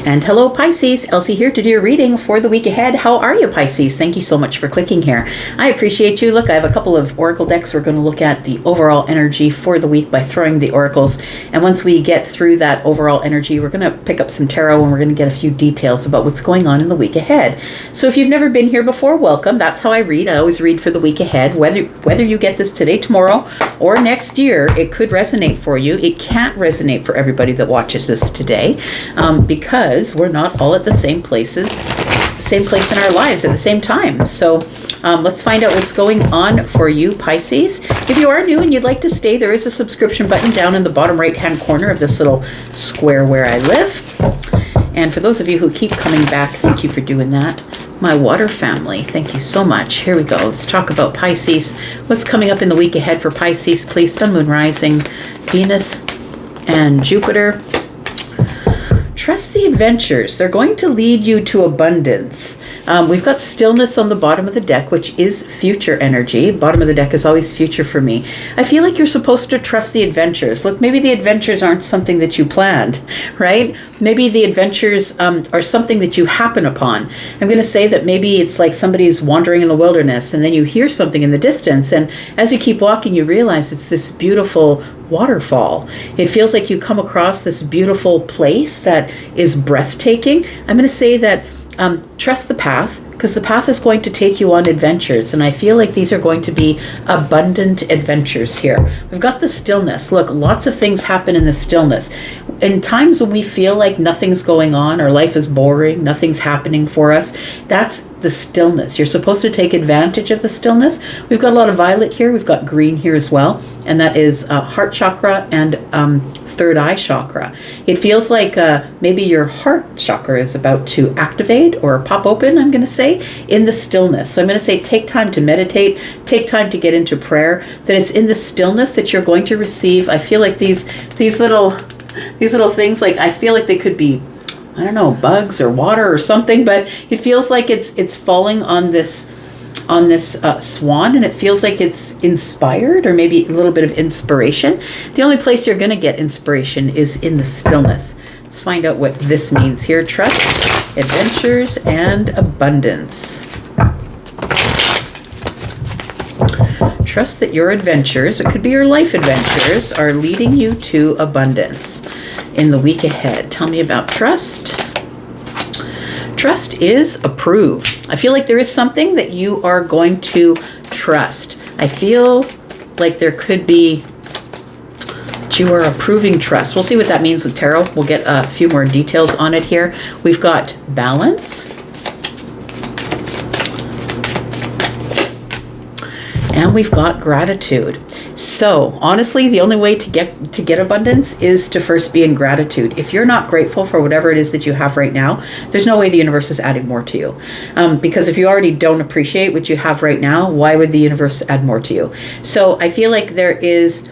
And hello, Pisces. Elsie here to do your reading for the week ahead. How are you, Pisces? Thank you so much for clicking here. I appreciate you. Look, I have a couple of oracle decks. We're going to look at the overall energy for the week by throwing the oracles. And once we get through that overall energy, we're going to pick up some tarot and we're going to get a few details about what's going on in the week ahead. So if you've never been here before, welcome. That's how I read. I always read for the week ahead. Whether you get this today, tomorrow, or next year, it could resonate for you. It can't resonate for everybody that watches this today. Because we're not all at the same place in our lives at the same time. So let's find out what's going on for you, Pisces. If you are new and you'd like to stay, there is a subscription button down in the bottom right-hand corner of this little square where I live. And for those of you who keep coming back, thank you for doing that. My water family, thank you so much. Here we go. Let's talk about Pisces. What's coming up in the week ahead for Pisces, please? Sun, Moon, Rising, Venus, and Jupiter. Trust the adventures. They're going to lead you to abundance. We've got stillness on the bottom of the deck, which is future energy. Bottom of the deck is always future for me. I feel like you're supposed to trust the adventures. Look, maybe the adventures aren't something that you planned, right? Maybe the adventures are something that you happen upon. I'm going to say that maybe it's like somebody's wandering in the wilderness and then you hear something in the distance. And as you keep walking, you realize it's this beautiful waterfall. It feels like you come across this beautiful place that is breathtaking. I'm going to say that trust the path, because the path is going to take you on adventures. And I feel like these are going to be abundant adventures here. We've got the stillness. Look, lots of things happen in the stillness. In times when we feel like nothing's going on, our life is boring, nothing's happening for us, that's the stillness. You're supposed to take advantage of the stillness. We've got a lot of violet here. We've got green here as well. And that is heart chakra and third eye chakra. It feels like maybe your heart chakra is about to activate or pop open, I'm going to say, in the stillness. So I'm going to say take time to meditate, take time to get into prayer, that it's in the stillness that you're going to receive. I feel like these little things, like I feel like they could be, I don't know, bugs or water or something, but it feels like it's falling on this swan, and it feels like it's inspired, or maybe a little bit of inspiration. The only place you're going to get inspiration is in the stillness. Let's find out what this means here. Trust, adventures, and abundance. Trust that your adventures, it could be your life adventures, are leading you to abundance in the week ahead. Tell me about trust. Trust is approve. I feel like there is something that you are going to trust. I feel like there could be that you are approving trust. We'll see what that means with tarot. We'll get a few more details on it here. We've got balance. And we've got gratitude. So honestly, the only way to get abundance is to first be in gratitude. If you're not grateful for whatever it is that you have right now, there's no way the universe is adding more to you. Because if you already don't appreciate what you have right now, why would the universe add more to you? So I feel like there is,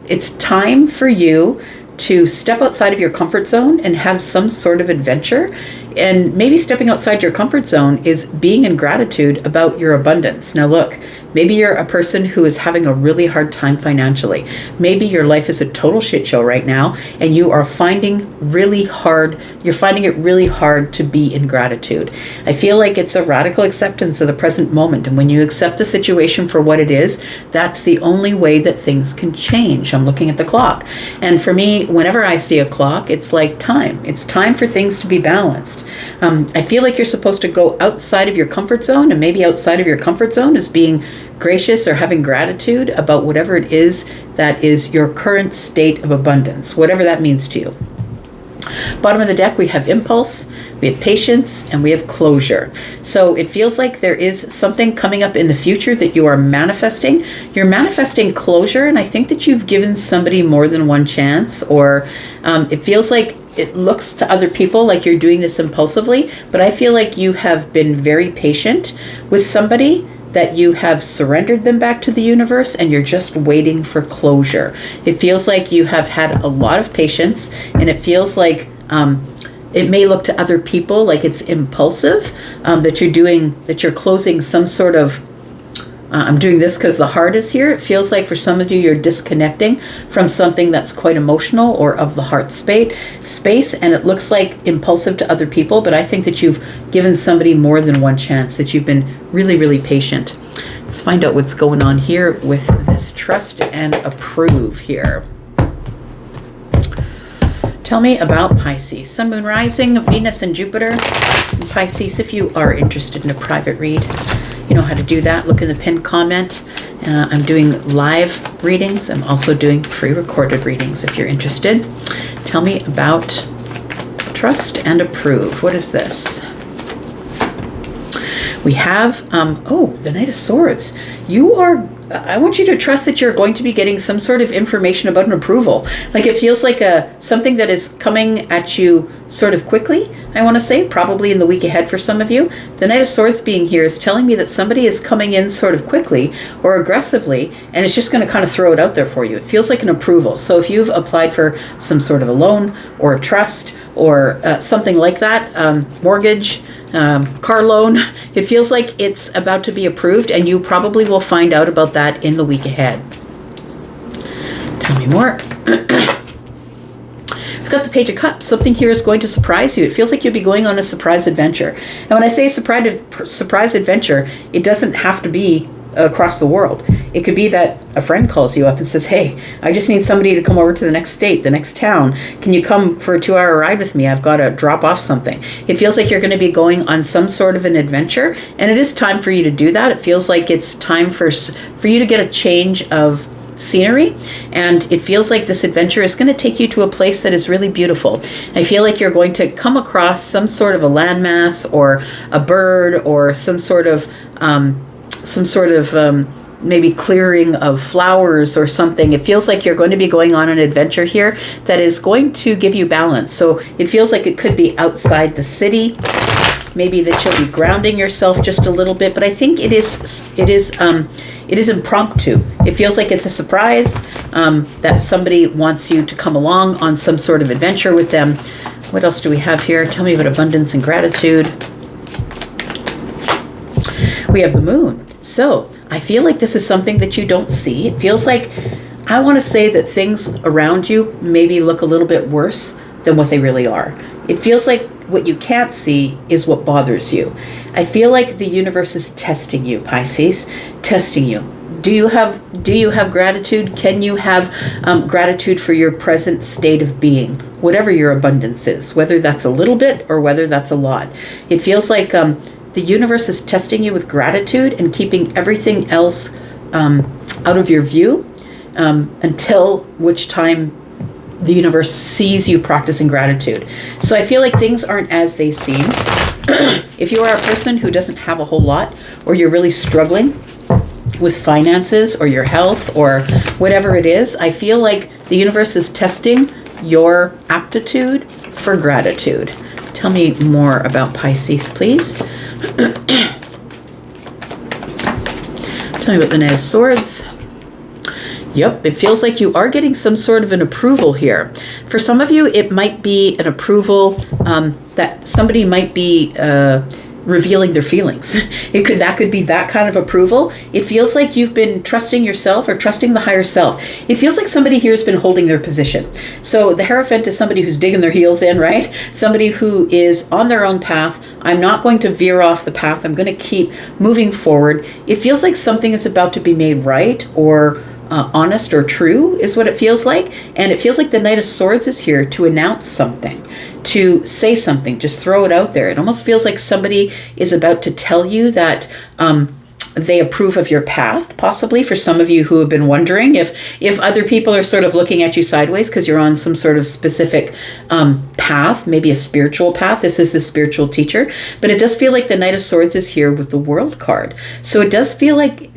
it's time for you to step outside of your comfort zone and have some sort of adventure. And maybe stepping outside your comfort zone is being in gratitude about your abundance. Now look, maybe you're a person who is having a really hard time financially. Maybe your life is a total shit show right now and you are finding it really hard to be in gratitude. I feel like it's a radical acceptance of the present moment. And when you accept the situation for what it is, that's the only way that things can change. I'm looking at the clock. And for me, whenever I see a clock, it's like time. It's time for things to be balanced. I feel like you're supposed to go outside of your comfort zone, and maybe outside of your comfort zone is being gracious or having gratitude about whatever it is that is your current state of abundance, whatever that means to you. Bottom of the deck, we have impulse, we have patience, and we have closure. So it feels like there is something coming up in the future that you are manifesting. You're manifesting closure, and I think that you've given somebody more than one chance, or it feels like it looks to other people like you're doing this impulsively, but I feel like you have been very patient with somebody, that you have surrendered them back to the universe and you're just waiting for closure. It feels like you have had a lot of patience, and it feels like it may look to other people like it's impulsive, that you're closing some sort of I'm doing this because the heart is here. It feels like for some of you, you're disconnecting from something that's quite emotional or of the heart space, and it looks like impulsive to other people, but I think that you've given somebody more than one chance, that you've been really, really patient. Let's find out what's going on here with this trust and approve here. Tell me about Pisces. Sun, Moon, Rising, Venus, and Jupiter. And Pisces, if you are interested in a private read, you know how to do that. Look in the pinned comment. I'm doing live readings. I'm also doing pre-recorded readings if you're interested. Tell me about trust and approve. What is this? We have, the Knight of Swords. I want you to trust that you're going to be getting some sort of information about an approval. Like it feels like something that is coming at you sort of quickly, I want to say, probably in the week ahead for some of you. The Knight of Swords being here is telling me that somebody is coming in sort of quickly or aggressively, and it's just going to kind of throw it out there for you. It feels like an approval. So if you've applied for some sort of a loan or a trust or something like that, mortgage, car loan, it feels like it's about to be approved, and you probably will find out about that in the week ahead. Tell me more. I've got the Page of Cups. Something here is going to surprise you. It feels like you'll be going on a surprise adventure. And when I say surprise adventure, it doesn't have to be across the world. It could be that a friend calls you up and says, hey, I just need somebody to come over to the next state, the next town. Can you come for a 2-hour ride with me? I've got to drop off something. It feels like you're going to be going on some sort of an adventure, and it is time for you to do that. It feels like it's time for you to get a change of scenery, and it feels like this adventure is going to take you to a place that is really beautiful. I feel like you're going to come across some sort of a landmass or a bird or some sort of maybe clearing of flowers or something. It feels like you're going to be going on an adventure here that is going to give you balance. So it feels like it could be outside the city, maybe that you'll be grounding yourself just a little bit, but I think it is impromptu. It feels like it's a surprise, that somebody wants you to come along on some sort of adventure with them. What else do we have here? Tell me about abundance and gratitude. We have the Moon. So I feel like this is something that you don't see. It feels like, I want to say that things around you maybe look a little bit worse than what they really are. It feels like what you can't see is what bothers you. I feel like the universe is testing you, Pisces, testing you. Do you have gratitude? Can you have gratitude for your present state of being, whatever your abundance is, whether that's a little bit or whether that's a lot? It feels like the universe is testing you with gratitude and keeping everything else out of your view until which time the universe sees you practicing gratitude. So I feel like things aren't as they seem. If you are a person who doesn't have a whole lot, or you're really struggling with finances or your health or whatever it is, I feel like the universe is testing your aptitude for gratitude. Tell me more about Pisces, please. Tell me about the Knight of Swords. Yep, it feels like you are getting some sort of an approval here. For some of you, it might be an approval that somebody might be revealing their feelings. That could be that kind of approval. It feels like you've been trusting yourself or trusting the higher self. It feels like somebody here has been holding their position. So the Hierophant is somebody who's digging their heels in, right? Somebody who is on their own path. I'm not going to veer off the path. I'm going to keep moving forward. It feels like something is about to be made right or honest or true is what it feels like. And it feels like the Knight of Swords is here to announce something, to say something, just throw it out there. It almost feels like somebody is about to tell you that they approve of your path, possibly for some of you who have been wondering if other people are sort of looking at you sideways because you're on some sort of specific path, maybe a spiritual path. This is the spiritual teacher, but it does feel like the Knight of Swords is here with the World card. So it does feel like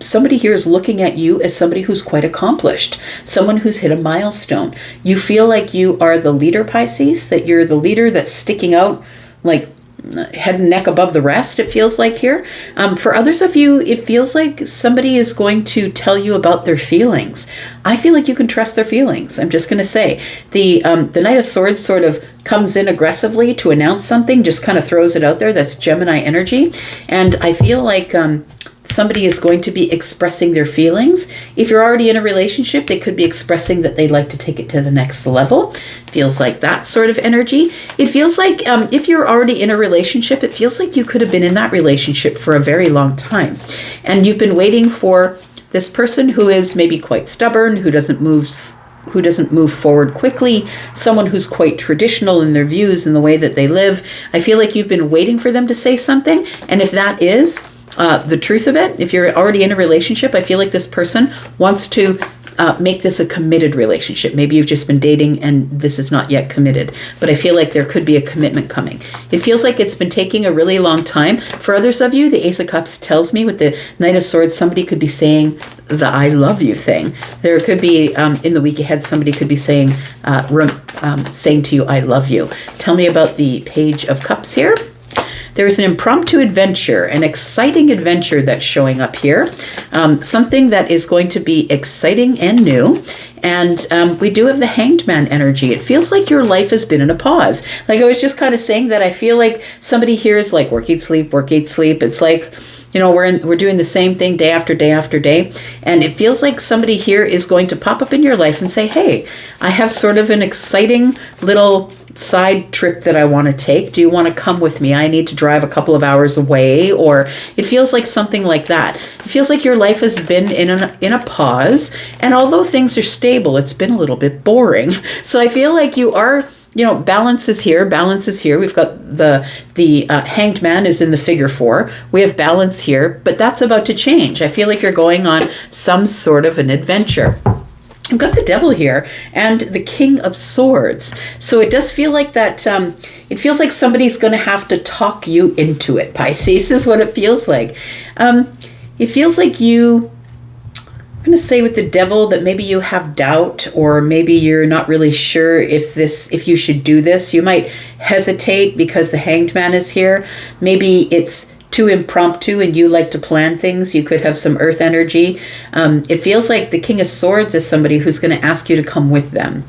somebody here is looking at you as somebody who's quite accomplished, someone who's hit a milestone. You feel like you are the leader, Pisces, that you're the leader that's sticking out like head and neck above the rest, it feels like here. For others of you, it feels like somebody is going to tell you about their feelings. I feel like you can trust their feelings. I'm just going to say the Knight of Swords sort of comes in aggressively to announce something, just kind of throws it out there. That's Gemini energy. And I feel like somebody is going to be expressing their feelings. If you're already in a relationship, they could be expressing that they'd like to take it to the next level. Feels like that sort of energy. It feels like if you're already in a relationship, it feels like you could have been in that relationship for a very long time. And you've been waiting for this person who is maybe quite stubborn, who doesn't move forward quickly, someone who's quite traditional in their views and the way that they live. I feel like you've been waiting for them to say something. And if that is the truth of it, if you're already in a relationship, I feel like this person wants to make this a committed relationship. Maybe you've just been dating and this is not yet committed, but I feel like there could be a commitment coming. It feels like it's been taking a really long time. For others of you, the Ace of Cups tells me with the Knight of Swords, somebody could be saying the I love you thing. There could be, in the week ahead, somebody could be saying, saying to you, I love you. Tell me about the Page of Cups here. There is an impromptu adventure, an exciting adventure that's showing up here. Something that is going to be exciting and new. And we do have the Hanged Man energy. It feels like your life has been in a pause. Like I was just kind of saying that I feel like somebody here is like work, eat, sleep, work, eat, sleep. It's like, you know, we're doing the same thing day after day after day. And it feels like somebody here is going to pop up in your life and say, hey, I have sort of an exciting little side trip that I want to take. Do you want to come with me? I need to drive a couple of hours away. Or it feels like something like that. It feels like your life has been in a pause. And although things are stable, it's been a little bit boring. So I feel like you are, you know, balance is here. Balance is here. We've got the Hanged Man is in the figure 4. We have balance here, but that's about to change. I feel like you're going on some sort of an adventure. I've got the Devil here and the King of Swords. So it does feel like that, it feels like somebody's going to have to talk you into it, Pisces, is what it feels like. It feels like I'm going to say with the Devil that maybe you have doubt, or maybe you're not really sure if you should do this. You might hesitate because the Hanged Man is here. Maybe it's too impromptu and you like to plan things. You could have some earth energy. It feels like the King of Swords is somebody who's going to ask you to come with them.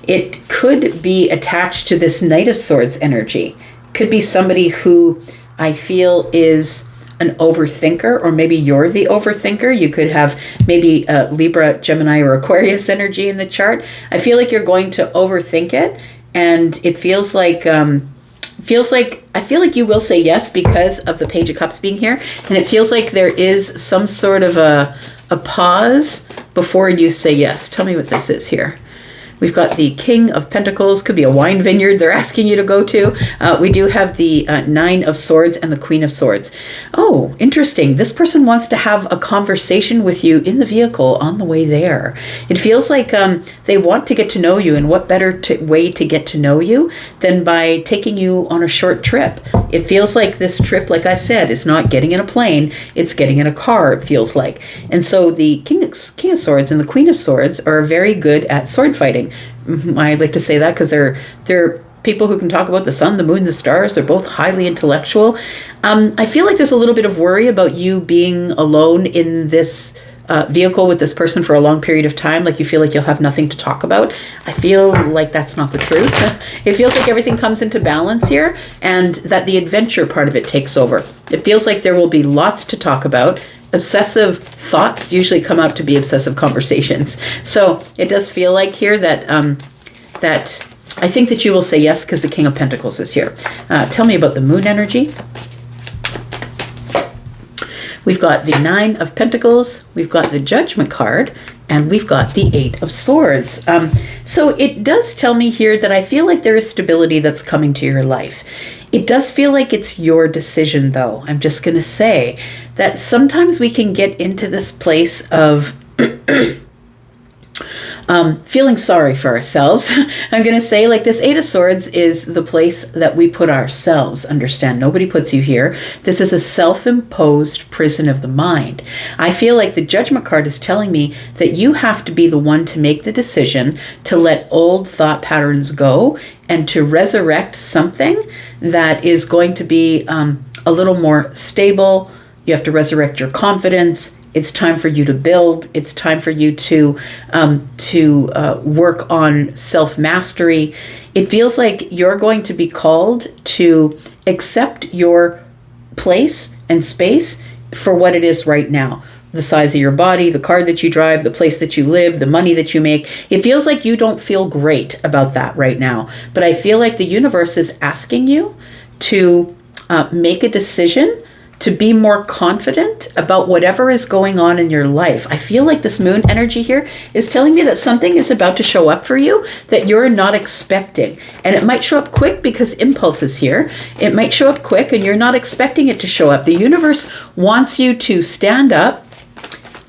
It could be attached to this Knight of Swords energy. Could be somebody who I feel is an overthinker, or maybe you're the overthinker. You could have maybe Libra, Gemini, or Aquarius energy in the chart. I feel like you're going to overthink it, and it feels like I feel like you will say yes because of the Page of Cups being here, and it feels like there is some sort of a pause before you say yes. Tell me what this is here. We've got the King of Pentacles, could be a wine vineyard they're asking you to go to. We do have the Nine of Swords and the Queen of Swords. Oh, interesting. This person wants to have a conversation with you in the vehicle on the way there. It feels like they want to get to know you, and what better way to get to know you than by taking you on a short trip. It feels like this trip, like I said, is not getting in a plane, it's getting in a car, it feels like. And so the King of Swords and the Queen of Swords are very good at sword fighting. I like to say that because they're people who can talk about the sun, the moon, the stars. They're both highly intellectual. I feel like there's a little bit of worry about you being alone in this vehicle with this person for a long period of time. Like you feel like you'll have nothing to talk about. I feel like that's not the truth. It feels like everything comes into balance here, and that the adventure part of it takes over. It feels like there will be lots to talk about. Obsessive thoughts usually come out to be obsessive conversations. So it does feel like here that that I think that you will say yes because the King of Pentacles is here. Tell me about the Moon energy. We've got the Nine of Pentacles, we've got the Judgment card, and we've got the Eight of Swords. So it does tell me here that I feel like there is stability that's coming to your life. It does feel like it's your decision, though. I'm just going to say that sometimes we can get into this place of feeling sorry for ourselves. I'm going to say, like, this Eight of Swords is the place that we put ourselves. Understand, nobody puts you here. This is a self-imposed prison of the mind. I feel like the Judgment card is telling me that you have to be the one to make the decision to let old thought patterns go and to resurrect something that is going to be a little more stable. You have to resurrect your confidence. It's time for you to build. It's time for you to work on self-mastery. It feels like you're going to be called to accept your place and space for what it is right now. The size of your body, the car that you drive, the place that you live, the money that you make. It feels like you don't feel great about that right now. But I feel like the universe is asking you to make a decision to be more confident about whatever is going on in your life. I feel like this moon energy here is telling me that something is about to show up for you that you're not expecting. And it might show up quick because impulse is here. It might show up quick and you're not expecting it to show up. The universe wants you to stand up,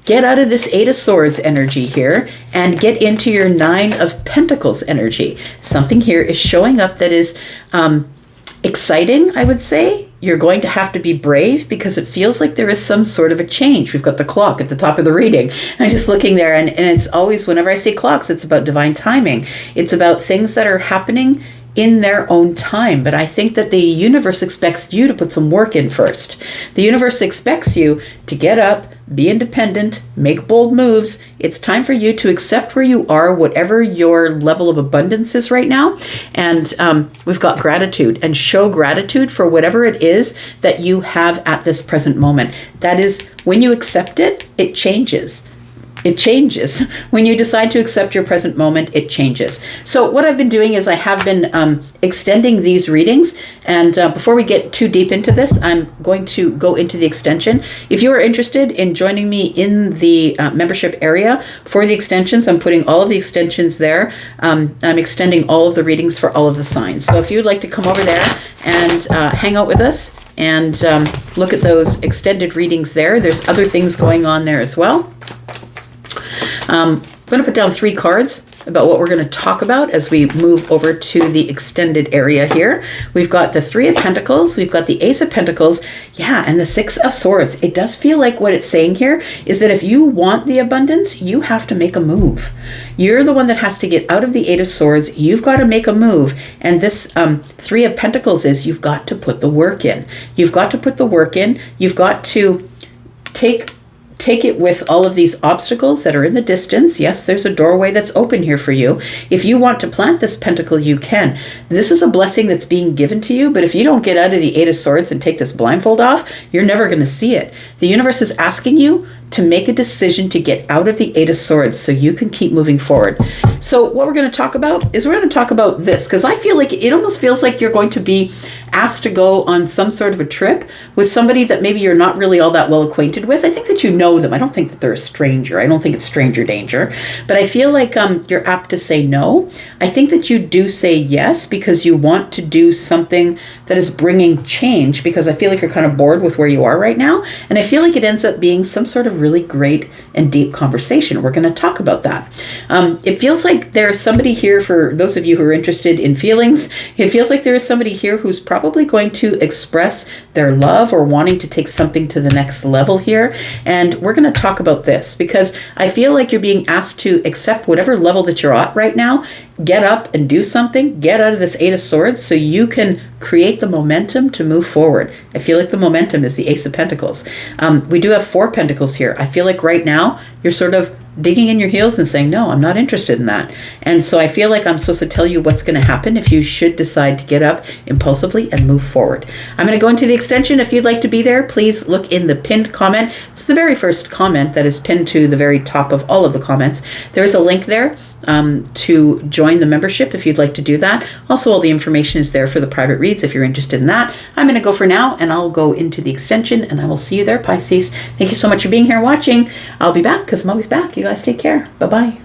get out of this Eight of Swords energy here, and get into your Nine of Pentacles energy. Something here is showing up that is exciting, I would say. You're going to have to be brave because it feels like there is some sort of a change. We've got the clock at the top of the reading. I'm just looking there, and it's always, whenever I say clocks, it's about divine timing. It's about things that are happening in their own time. But I think that the universe expects you to put some work in first. The universe expects you to get up, be independent, make bold moves. It's time for you to accept where you are, whatever your level of abundance is right now. And we've got gratitude, and show gratitude for whatever it is that you have at this present moment. That is, when you accept it, it changes. It changes. When you decide to accept your present moment, it changes. So what I've been doing is I have been extending these readings. And before we get too deep into this, I'm going to go into the extension. If you are interested in joining me in the membership area for the extensions, I'm putting all of the extensions there. I'm extending all of the readings for all of the signs. So if you'd like to come over there and hang out with us and look at those extended readings there, there's other things going on there as well. I'm going to put down 3 cards about what we're going to talk about as we move over to the extended area here. We've got the 3 of Pentacles, we've got the Ace of Pentacles, and the 6 of Swords. It does feel like what it's saying here is that if you want the abundance, you have to make a move. You're the one that has to get out of the 8 of Swords. You've got to make a move. And this 3 of Pentacles is you've got to put the work in. You've got to put the work in. You've got to take it with all of these obstacles that are in the distance. Yes, there's a doorway that's open here for you. If you want to plant this pentacle, you can. This is a blessing that's being given to you, but if you don't get out of the 8 of Swords and take this blindfold off, you're never going to see it. The universe is asking you to make a decision to get out of the 8 of Swords so you can keep moving forward. So what we're going to talk about is we're going to talk about this, because I feel like it almost feels like you're going to be asked to go on some sort of a trip with somebody that maybe you're not really all that well acquainted with. I think that you know them. I don't think that they're a stranger. I don't think it's stranger danger, but I feel like you're apt to say no. I think that you do say yes because you want to do something that is bringing change, because I feel like you're kind of bored with where you are right now. And I feel like it ends up being some sort of really great and deep conversation. We're going to talk about that. It feels like there's somebody here, for those of you who are interested in feelings, it feels like there is somebody here who's probably going to express their love or wanting to take something to the next level here. And we're going to talk about this because I feel like you're being asked to accept whatever level that you're at right now, get up and do something, get out of this 8 of Swords so you can create the momentum to move forward. I feel like the momentum is the Ace of Pentacles. We do have 4 Pentacles here. I feel like right now you're sort of digging in your heels and saying, no, I'm not interested in that. And so I feel like I'm supposed to tell you what's going to happen if you should decide to get up impulsively and move forward. I'm going to go into the extension. If you'd like to be there, please look in the pinned comment. It's the very first comment that is pinned to the very top of all of the comments. There is a link there to join the membership if you'd like to do that. Also, all the information is there for the private reads if you're interested in that. I'm going to go for now, and I'll go into the extension, and I will see you there, Pisces. Thank you so much for being here and watching. I'll be back because I'm always back. You guys take care. Bye-bye.